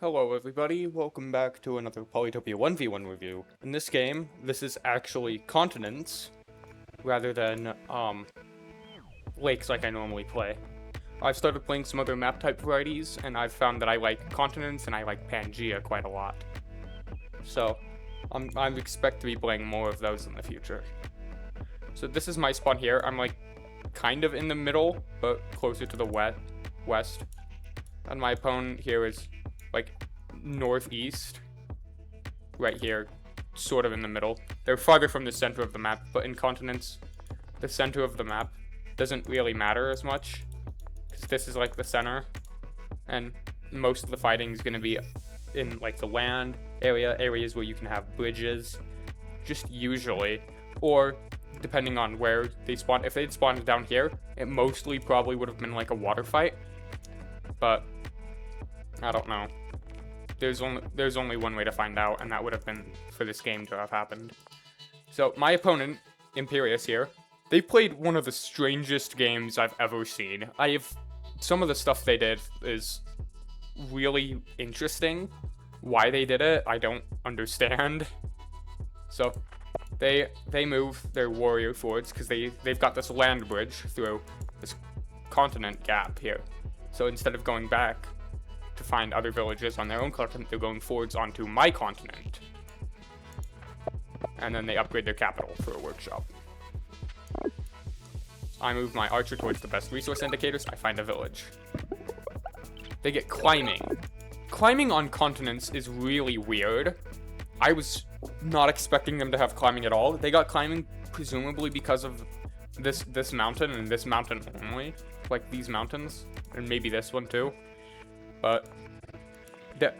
Hello everybody, welcome back to another Polytopia 1v1 review. In this game, this is actually continents, rather than, lakes like I normally play. I've started playing some other map type varieties, and I've found that I like continents and I like Pangea quite a lot. So, I expect to be playing more of those in the future. So this is my spawn here. I'm like, kind of in the middle, but closer to the west. And my opponent here is like northeast, right here, sort of in the middle. They're farther from the center of the map, but in continents, the center of the map doesn't really matter as much, because this is like the center, and most of the fighting is going to be in like the land areas where you can have bridges, just usually, or depending on where they spawn. If they'd spawned down here, it mostly probably would have been like a water fight, but I don't know. There's only one way to find out, and that would have been for this game to have happened. So my opponent, Imperius here, they played one of the strangest games I've ever seen. Some of the stuff they did is really interesting. Why they did it, I don't understand. So they move their warrior forwards because they've got this land bridge through this continent gap here. So instead of going back to find other villages on their own continent, they're going forwards onto my continent. And then they upgrade their capital for a workshop. I move my archer towards the best resource indicators. I find a village. They get climbing. Climbing on continents is really weird. I was not expecting them to have climbing at all. They got climbing presumably because of this mountain and this mountain only. Like these mountains, and maybe this one too. But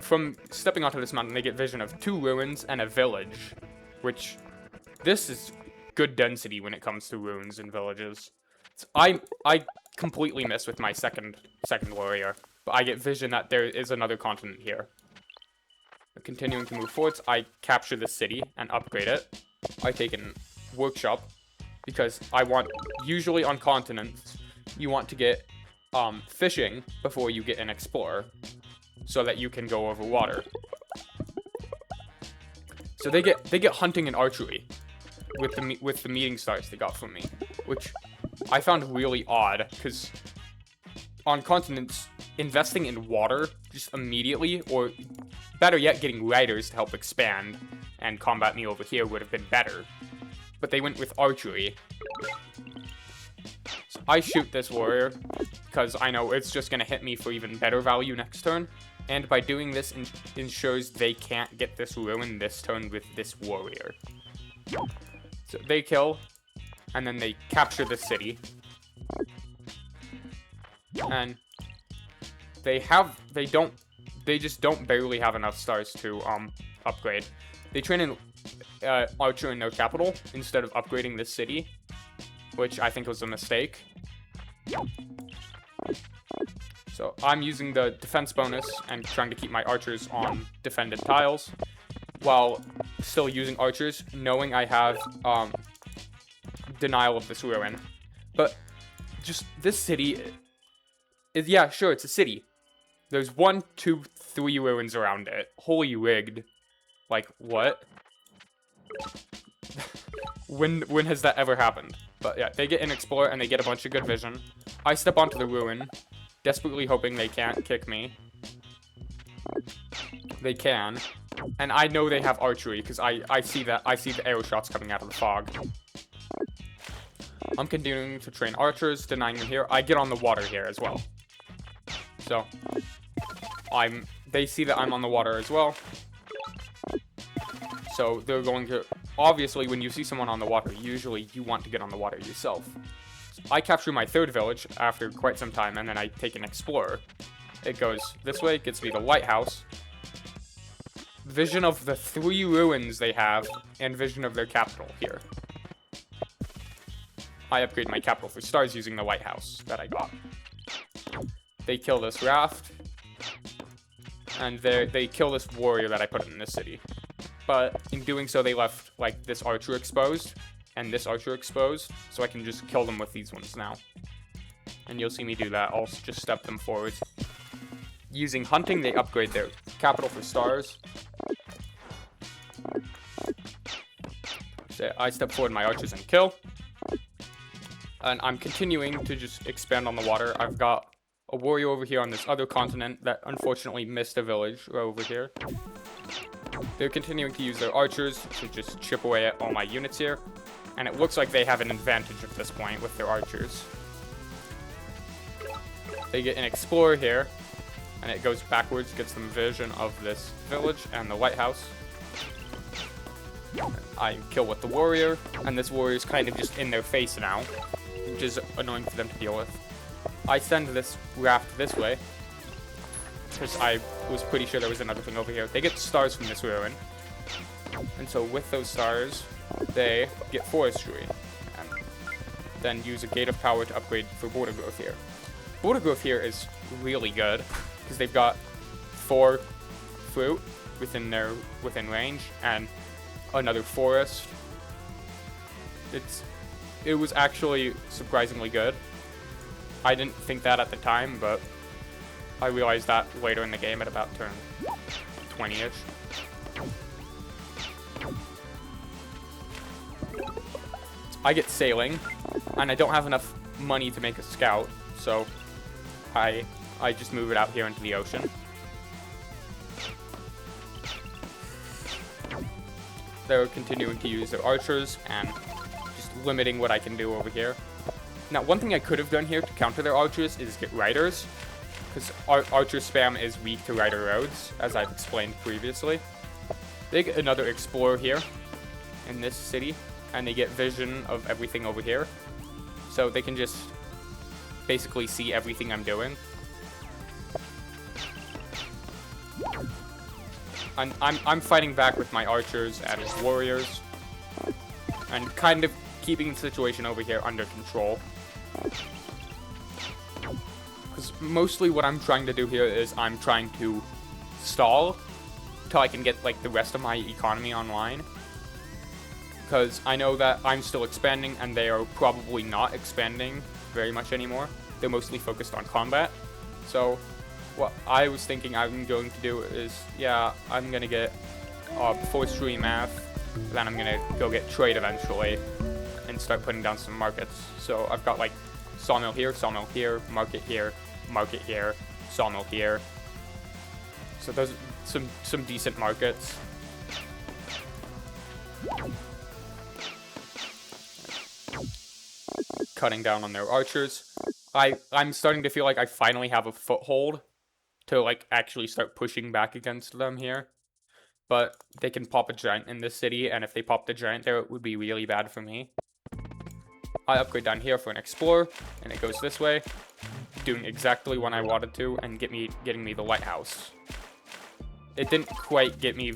from stepping onto this mountain, they get vision of 2 ruins and a village, which this is good density when it comes to ruins and villages. So I completely miss with my second warrior, but I get vision that there is another continent here. Continuing to move forwards, I capture the city and upgrade it. I take a workshop because usually on continents, you want to get fishing before you get an explorer, so that you can go over water. So they get hunting and archery with the meeting stars they got from me, which I found really odd, because on continents, investing in water just immediately, or better yet, getting riders to help expand and combat me over here would have been better. But they went with archery. So I shoot this warrior, because I know it's just going to hit me for even better value next turn. And by doing this, ensures they can't get this ruin this turn with this warrior. So they kill, and then they capture the city. And they just don't barely have enough stars to upgrade. They train an archer in their capital instead of upgrading this city, which I think was a mistake. So I'm using the defense bonus and trying to keep my archers on defended tiles, while still using archers, knowing I have denial of this ruin. But just this city is, yeah, sure, it's a city. There's 1, 2, 3 ruins around it. Holy rigged. Like, what? When has that ever happened? But yeah, they get an explorer and they get a bunch of good vision. I step onto the ruin, desperately hoping they can't kick me. They can. And I know they have archery, because I see the arrow shots coming out of the fog. I'm continuing to train archers, denying them here. I get on the water here as well. So they see that I'm on the water as well. So they're going to, obviously when you see someone on the water, usually you want to get on the water yourself. So I capture my 3rd village after quite some time, and then I take an explorer. It goes this way, gets me the lighthouse. Vision of the 3 ruins they have, and vision of their capital here. I upgrade my capital for stars using the lighthouse that I got. They kill this raft, and they kill this warrior that I put in this city. But in doing so, they left like this archer exposed and this archer exposed, so I can just kill them with these ones now. And you'll see me do that. I'll just step them forward. using hunting, they upgrade their capital for stars. So I step forward my archers and kill. And I'm continuing to just expand on the water. I've got a warrior over here on this other continent that unfortunately missed a village over here. They're continuing to use their archers to just chip away at all my units here. And it looks like they have an advantage at this point with their archers. They get an explorer here, and it goes backwards, gets them vision of this village and the lighthouse. I kill with the warrior, and this warrior is kind of just in their face now, which is annoying for them to deal with. I send this raft this way, because I was pretty sure there was another thing over here. They get stars from this ruin, and so with those stars, they get forestry, and then use a gate of power to upgrade for border growth here. Border growth here is really good, because they've got 4 fruit within range, and another forest. It was actually surprisingly good. I didn't think that at the time, but I realized that later in the game at about turn 20-ish. I get sailing, and I don't have enough money to make a scout, so I just move it out here into the ocean. They're continuing to use their archers and just limiting what I can do over here. Now, one thing I could have done here to counter their archers is get riders, because archer spam is weak to rider roads, as I've explained previously. They get another explorer here in this city, and they get vision of everything over here, so they can just basically see everything I'm doing. I'm fighting back with my archers and warriors, and kind of keeping the situation over here under control. Because mostly what I'm trying to do here is I'm trying to stall until I can get like the rest of my economy online. Because I know that I'm still expanding, and they are probably not expanding very much anymore. They're mostly focused on combat. So what I was thinking I'm going to do is, yeah, I'm going to get forestry math, then I'm going to go get trade eventually, and start putting down some markets. So I've got like sawmill here, market here, sawmill here. So those some decent markets. Cutting down on their archers. I'm starting to feel like I finally have a foothold to like actually start pushing back against them here. But they can pop a giant in this city, and if they pop the giant there, it would be really bad for me. I upgrade down here for an explorer, and it goes this way, doing exactly what I wanted to, and getting me the lighthouse. It didn't quite get me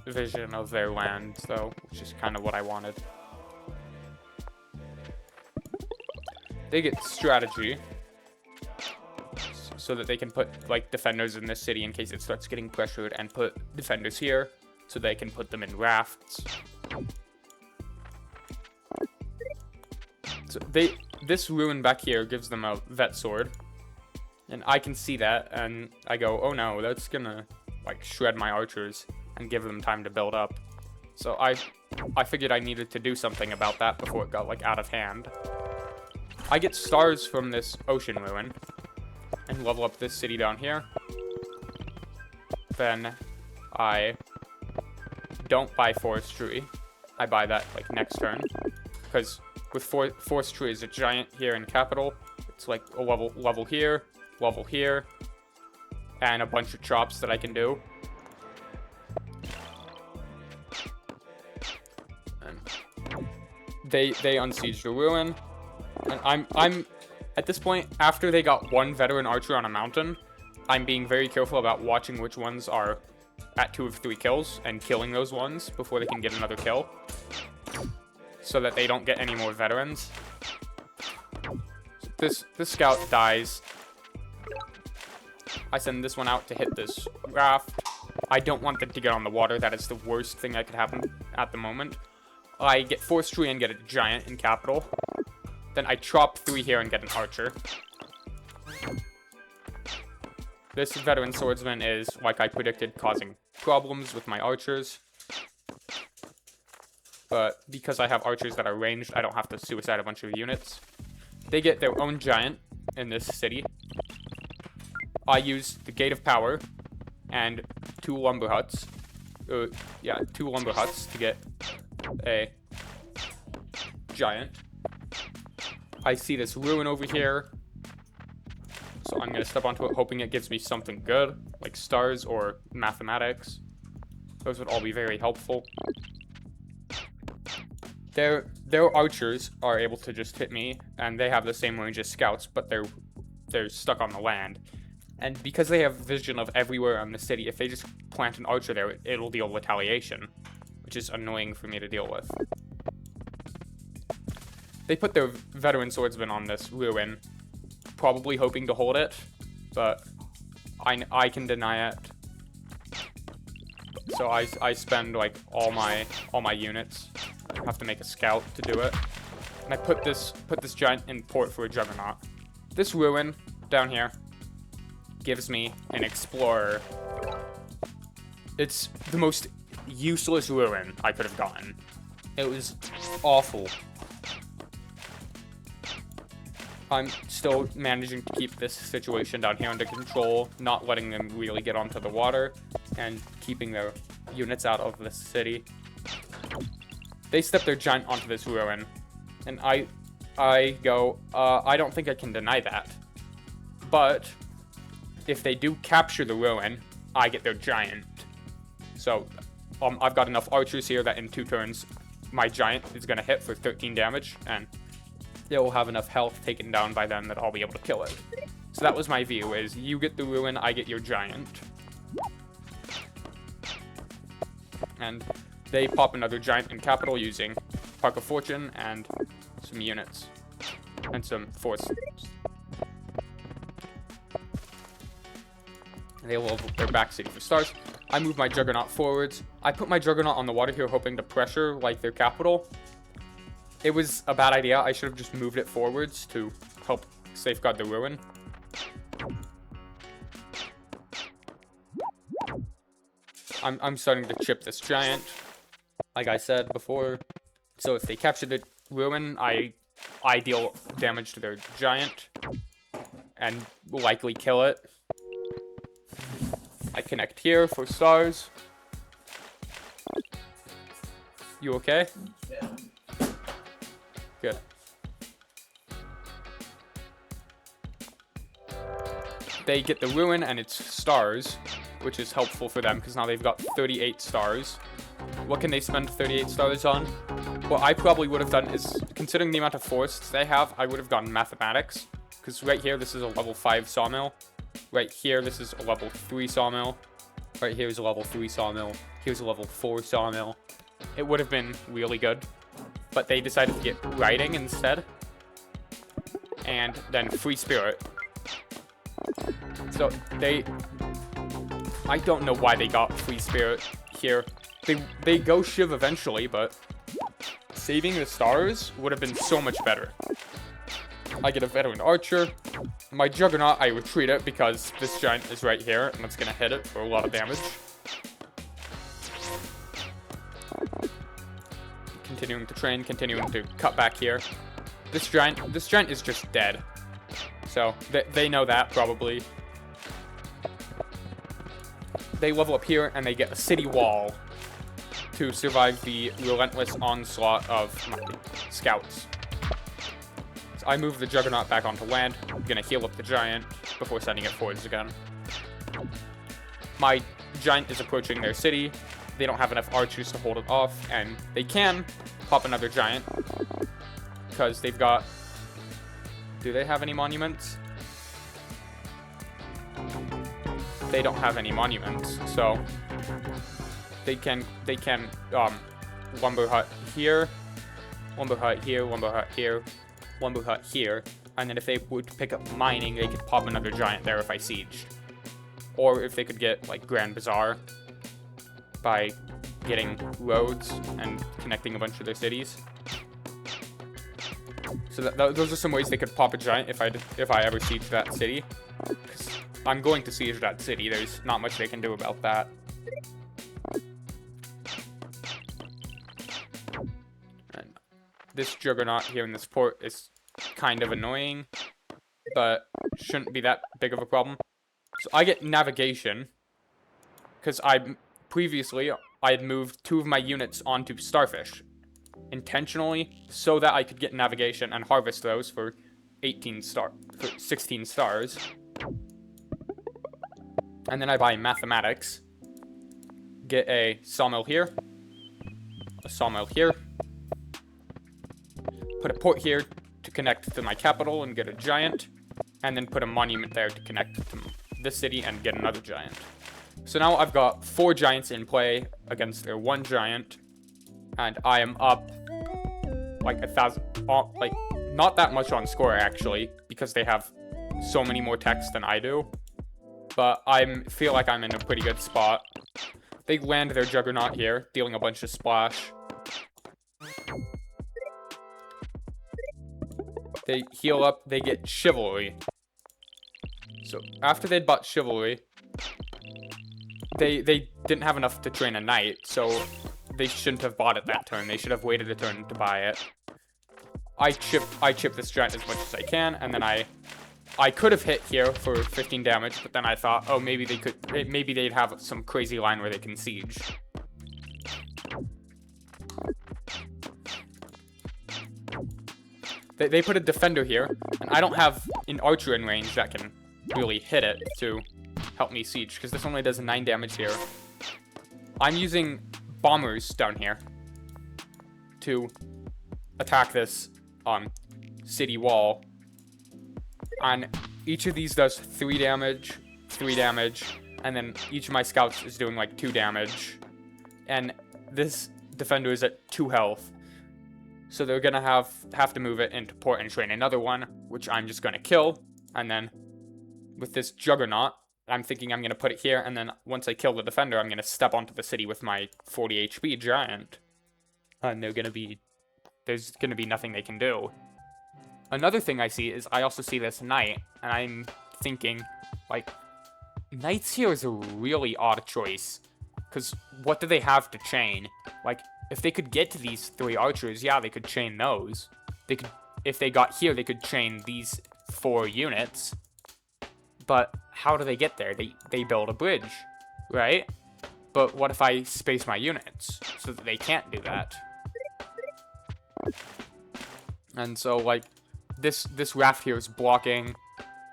vision of their land, though, which is kind of what I wanted. They get strategy, so that they can put like defenders in this city in case it starts getting pressured, and put defenders here so they can put them in rafts. So this ruin back here gives them a vet sword, and I can see that, and I go, oh no, that's gonna like shred my archers and give them time to build up. So I figured I needed to do something about that before it got like out of hand. I get stars from this ocean ruin and level up this city down here. Then I don't buy forestry. I buy that like next turn, because with forestry is a giant here in capital. It's like a level here, and a bunch of chops that I can do. And they unsiege the ruin. And I'm at this point, after they got one veteran archer on a mountain, I'm being very careful about watching which ones are at 2 of 3 kills and killing those ones before they can get another kill, so that they don't get any more veterans. This scout dies. I send this one out to hit this raft. I don't want them to get on the water. That is the worst thing that could happen at the moment. I get forestry and get a giant in capital. Then I chop 3 here and get an archer. This veteran swordsman is, like I predicted, causing problems with my archers. But because I have archers that are ranged, I don't have to suicide a bunch of units. They get their own giant in this city. I use the Gate of Power and 2 lumber huts. Yeah, 2 lumber huts to get a giant. I see this ruin over here, so I'm gonna step onto it, hoping it gives me something good, like stars or mathematics. Those would all be very helpful. Their archers are able to just hit me, and they have the same range as scouts, but they're stuck on the land. And because they have vision of everywhere in the city, if they just plant an archer there, it'll deal retaliation, which is annoying for me to deal with. They put their veteran swordsman on this ruin, probably hoping to hold it, but I can deny it. So I spend like all my units. I have to make a scout to do it, and I put this giant in port for a juggernaut. This ruin down here gives me an explorer. It's the most useless ruin I could have gotten. It was awful. I'm still managing to keep this situation down here under control, not letting them really get onto the water, and keeping their units out of the city. They step their giant onto this ruin, and I go, I don't think I can deny that. But if they do capture the ruin, I get their giant. So I've got enough archers here that in 2 turns, my giant is going to hit for 13 damage, and it will have enough health taken down by them that I'll be able to kill it. So that was my view, is you get the ruin, I get your giant. And they pop another giant in capital using Park of Fortune and some units. And some force. They level their back city for stars. I move my Juggernaut forwards. I put my Juggernaut on the water here hoping to pressure like their capital. It was a bad idea. I should have just moved it forwards to help safeguard the ruin. I'm starting to chip this giant, like I said before. So if they capture the ruin, I deal damage to their giant and likely kill it. I connect here for stars. You okay? Yeah. Good. They get the ruin and its stars, which is helpful for them because now they've got 38 stars. What can they spend 38 stars on? What I probably would have done is, considering the amount of forests they have, I would have gone mathematics. Because right here, this is a level 5 sawmill. Right here, this is a level 3 sawmill. Right here is a level 3 sawmill. Here's a level 4 sawmill. It would have been really good. But they decided to get writing instead. And then free spirit. So I don't know why they got free spirit here. They go Shiv eventually, but saving the stars would have been so much better. I get a veteran archer. My Juggernaut, I retreat it because this giant is right here, and it's gonna hit it for a lot of damage. Continuing to train, continuing to cut back here. This giant is just dead. So they know that probably. They level up here and they get a city wall to survive the relentless onslaught of my scouts. So I move the Juggernaut back onto land. I'm gonna heal up the giant before sending it forwards again. My giant is approaching their city. They don't have enough archers to hold it off, and they can pop another giant because they've got... Do they have any monuments? They don't have any monuments, so they can lumber hut here, lumber hut here, lumber hut here, lumber hut here, and then if they would pick up mining, they could pop another giant there if I sieged. Or if they could get like Grand Bazaar by getting roads and connecting a bunch of their cities. So those are some ways they could pop a giant if I ever siege that city. 'Cause I'm going to siege that city. There's not much they can do about that. And this juggernaut here in this port is kind of annoying, but shouldn't be that big of a problem. So I get navigation, because previously I had moved 2 of my units onto starfish, intentionally, so that I could get navigation and harvest those for 16 stars. And then I buy mathematics, get a sawmill here, a sawmill here, put a port here to connect to my capital and get a giant, and then put a monument there to connect to this city and get another giant. So now I've got 4 giants in play against their 1 giant, and I am up like 1,000, like not that much on score actually, because they have so many more techs than I do. But I feel like I'm in a pretty good spot. They land their juggernaut here, dealing a bunch of splash. They heal up, they get chivalry. So after they'd bought chivalry, they didn't have enough to train a knight, so they shouldn't have bought it that turn. They should have waited a turn to buy it. I chip this giant as much as I can, and then I could have hit here for 15 damage, but then I thought, oh, maybe they'd have some crazy line where they can siege. They put a defender here, and I don't have an archer in range that can really hit it to help me siege, because this only does 9 damage here. I'm using bombers down here to attack this city wall. And each of these does 3 damage, 3 damage, and then each of my scouts is doing like 2 damage. And this defender is at 2 health. So they're gonna have to move it into port and train another one, which I'm just gonna kill. And then with this juggernaut, I'm thinking I'm gonna put it here, and then once I kill the defender, I'm gonna step onto the city with my 40 HP giant. And there's gonna be nothing they can do. Another thing I see is I also see this knight, and I'm thinking, like, knights here is a really odd choice. Because what do they have to chain? Like, if they could get to these 3 archers, yeah, they could chain those. If they got here, they could chain these 4 units. But how do they get there? They build a bridge, right? But what if I space my units so that they can't do that? And so, like, this raft here is blocking.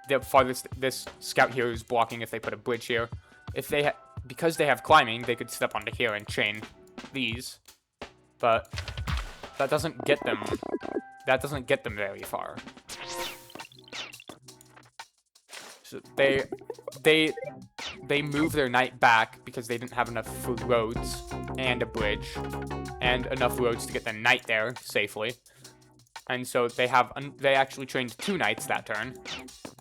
The farthest, this scout here is blocking if they put a bridge here. If they because they have climbing, they could step onto here and chain these. But that doesn't get them. That doesn't get them very far. So they move their knight back because they didn't have enough roads and a bridge and enough roads to get the knight there safely. And so they actually trained 2 knights that turn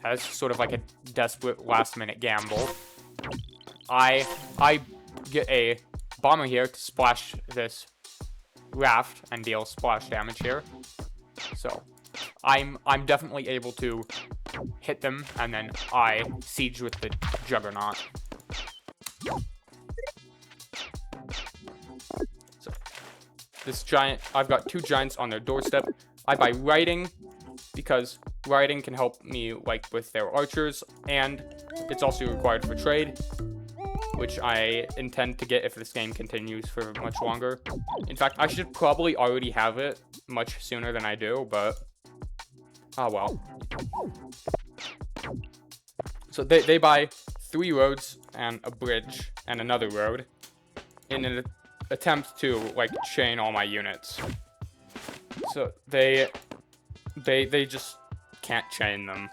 as sort of like a desperate last-minute gamble. I get a bomber here to splash this raft and deal splash damage here. So I'm definitely able to hit them, and then I siege with the juggernaut. So this giant, I've got 2 giants on their doorstep. I buy writing because writing can help me like with their archers, and it's also required for trade, which I intend to get if this game continues for much longer. In fact, I should probably already have it much sooner than I do, but oh well. So they buy 3 roads and a bridge and another road in an attempt to like chain all my units. So they just can't chain them.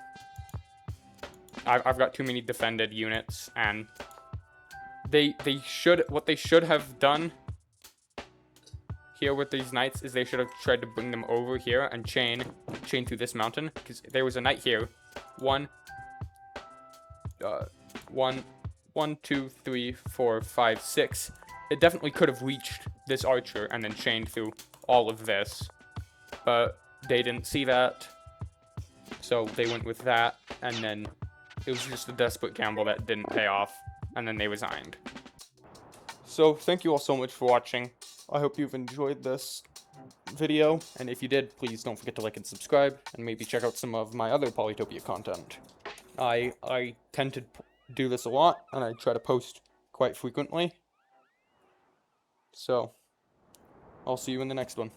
I've got too many defended units, and what they should have done here with these knights is they should have tried to bring them over here and chain through this mountain, because there was a knight here. 1, 2, 3, 4, 5, 6. It definitely could have reached this archer and then chained through all of this, but they didn't see that, so they went with that, and then It was just a desperate gamble that didn't pay off, and then they resigned. So, thank you all so much for watching. I hope you've enjoyed this video, and if you did, please don't forget to like and subscribe, and maybe check out some of my other Polytopia content. I tend to do this a lot, and I try to post quite frequently. So, I'll see you in the next one.